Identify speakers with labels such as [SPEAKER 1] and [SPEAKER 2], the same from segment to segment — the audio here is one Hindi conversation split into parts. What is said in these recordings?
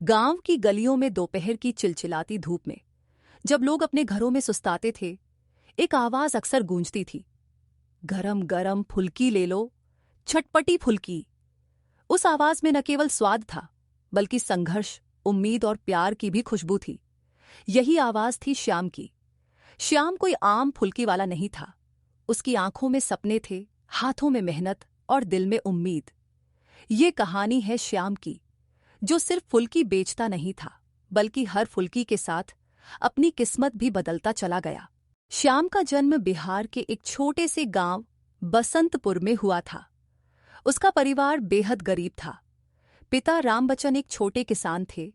[SPEAKER 1] गांव की गलियों में दोपहर की चिलचिलाती धूप में जब लोग अपने घरों में सुस्ताते थे, एक आवाज अक्सर गूंजती थी। गरम गरम फुल्की ले लो, चटपटी फुल्की। उस आवाज में न केवल स्वाद था, बल्कि संघर्ष, उम्मीद और प्यार की भी खुशबू थी। यही आवाज थी श्याम की। श्याम कोई आम फुल्की वाला नहीं था। उसकी आंखों में सपने थे, हाथों में मेहनत और दिल में उम्मीद। ये कहानी है श्याम की, जो सिर्फ फुल्की बेचता नहीं था, बल्कि हर फुल्की के साथ अपनी किस्मत भी बदलता चला गया। श्याम का जन्म बिहार के एक छोटे से गांव बसंतपुर में हुआ था। उसका परिवार बेहद गरीब था। पिता रामबच्चन एक छोटे किसान थे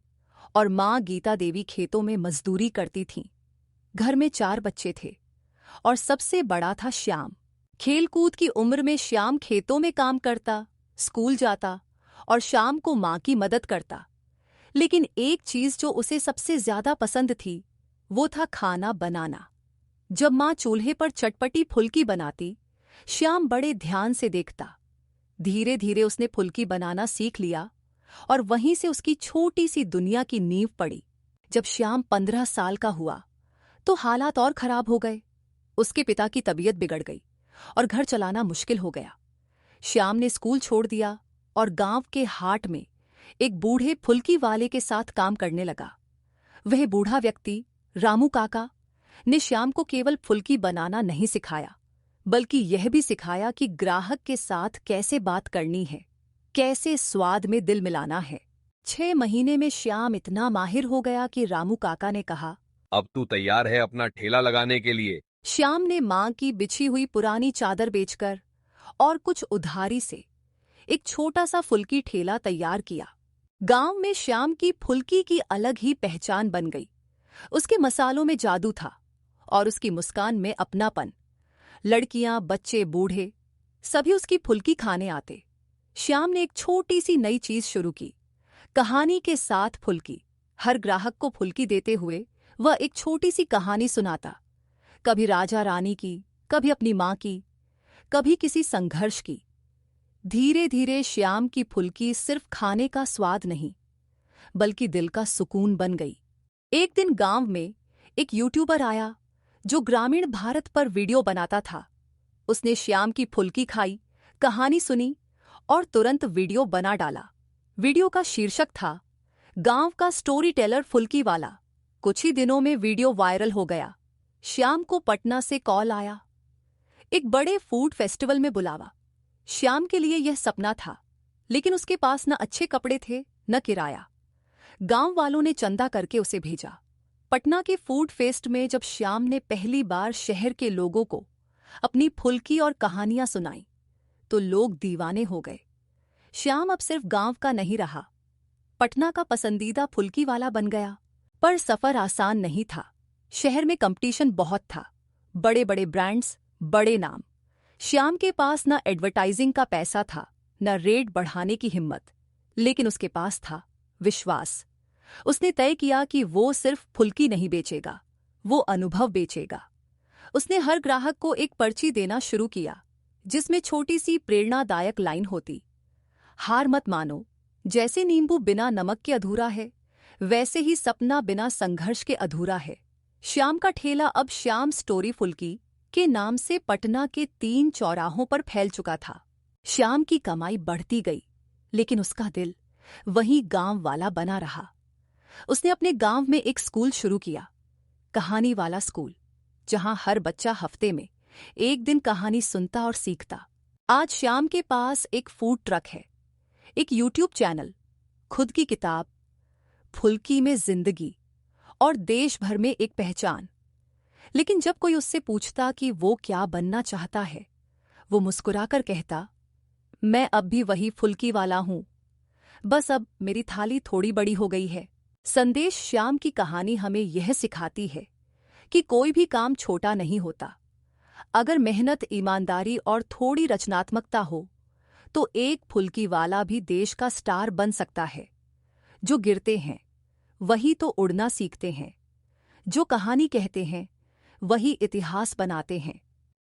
[SPEAKER 1] और माँ गीता देवी खेतों में मजदूरी करती थीं। घर में 4 बच्चे थे और सबसे बड़ा था श्याम। खेलकूद की उम्र में श्याम खेतों में काम करता, स्कूल जाता और शाम को माँ की मदद करता। लेकिन एक चीज जो उसे सबसे ज्यादा पसंद थी, वो था खाना बनाना। जब माँ चूल्हे पर चटपटी फुल्की बनाती, श्याम बड़े ध्यान से देखता। धीरे धीरे उसने फुल्की बनाना सीख लिया और वहीं से उसकी छोटी सी दुनिया की नींव पड़ी। जब श्याम 15 साल का हुआ तो हालात और खराब हो गए। उसके पिता की तबीयत बिगड़ गई और घर चलाना मुश्किल हो गया। श्याम ने स्कूल छोड़ दिया और गांव के हाट में एक बूढ़े फुल्की वाले के साथ काम करने लगा। वह बूढ़ा व्यक्ति, रामू काका, ने श्याम को केवल फुल्की बनाना नहीं सिखाया, बल्कि यह भी सिखाया कि ग्राहक के साथ कैसे बात करनी है, कैसे स्वाद में दिल मिलाना है। 6 महीने में श्याम इतना माहिर हो गया कि रामू काका ने कहा,
[SPEAKER 2] अब तू तैयार है अपना ठेला लगाने के लिए।
[SPEAKER 1] श्याम ने मां की बिछी हुई पुरानी चादर बेचकर और कुछ उधारी से एक छोटा सा फुल्की ठेला तैयार किया। गांव में श्याम की फुल्की की अलग ही पहचान बन गई। उसके मसालों में जादू था और उसकी मुस्कान में अपनापन। लड़कियां, बच्चे, बूढ़े सभी उसकी फुल्की खाने आते। श्याम ने एक छोटी सी नई चीज शुरू की, कहानी के साथ फुल्की। हर ग्राहक को फुल्की देते हुए वह एक छोटी सी कहानी सुनाता, कभी राजा रानी की, कभी अपनी मां की, कभी किसी संघर्ष की। धीरे धीरे श्याम की फुल्की सिर्फ खाने का स्वाद नहीं, बल्कि दिल का सुकून बन गई। एक दिन गांव में एक यूट्यूबर आया जो ग्रामीण भारत पर वीडियो बनाता था। उसने श्याम की फुल्की खाई, कहानी सुनी और तुरंत वीडियो बना डाला। वीडियो का शीर्षक था, गांव का स्टोरी टेलर फुल्की वाला। कुछ ही दिनों में वीडियो वायरल हो गया। श्याम को पटना से कॉल आया, एक बड़े फूड फेस्टिवल में बुलावा। श्याम के लिए यह सपना था, लेकिन उसके पास न अच्छे कपड़े थे, न किराया। गांव वालों ने चंदा करके उसे भेजा। पटना के फूड फेस्ट में जब श्याम ने पहली बार शहर के लोगों को अपनी फुल्की और कहानियां सुनाई, तो लोग दीवाने हो गए। श्याम अब सिर्फ गांव का नहीं रहा, पटना का पसंदीदा फुल्की वाला बन गया। पर सफर आसान नहीं था। शहर में कंपटीशन बहुत था, बड़े बड़े ब्रांड्स, बड़े नाम। श्याम के पास न एडवर्टाइजिंग का पैसा था, न रेट बढ़ाने की हिम्मत, लेकिन उसके पास था विश्वास। उसने तय किया कि वो सिर्फ फुल्की नहीं बेचेगा, वो अनुभव बेचेगा। उसने हर ग्राहक को एक पर्ची देना शुरू किया, जिसमें छोटी सी प्रेरणादायक लाइन होती, हार मत मानो, जैसे नींबू बिना नमक के अधूरा है, वैसे ही सपना बिना संघर्ष के अधूरा है। श्याम का ठेला अब श्याम स्टोरी फुल्की के नाम से पटना के 3 चौराहों पर फैल चुका था। श्याम की कमाई बढ़ती गई, लेकिन उसका दिल वहीं गांव वाला बना रहा। उसने अपने गांव में एक स्कूल शुरू किया, कहानी वाला स्कूल, जहां हर बच्चा हफ्ते में एक दिन कहानी सुनता और सीखता। आज श्याम के पास एक फूड ट्रक है, एक यूट्यूब चैनल, खुद की किताब फुल्की में जिंदगी और देश भर में एक पहचान। लेकिन जब कोई उससे पूछता कि वो क्या बनना चाहता है, वो मुस्कुराकर कहता, मैं अब भी वही फुल्की वाला हूं, बस अब मेरी थाली थोड़ी बड़ी हो गई है। संदेश श्याम की कहानी हमें यह सिखाती है कि कोई भी काम छोटा नहीं होता। अगर मेहनत, ईमानदारी और थोड़ी रचनात्मकता हो, तो एक फुल्की वाला भी देश का स्टार बन सकता है। जो गिरते हैं वही तो उड़ना सीखते हैं, जो कहानी कहते हैं वही इतिहास बनाते हैं।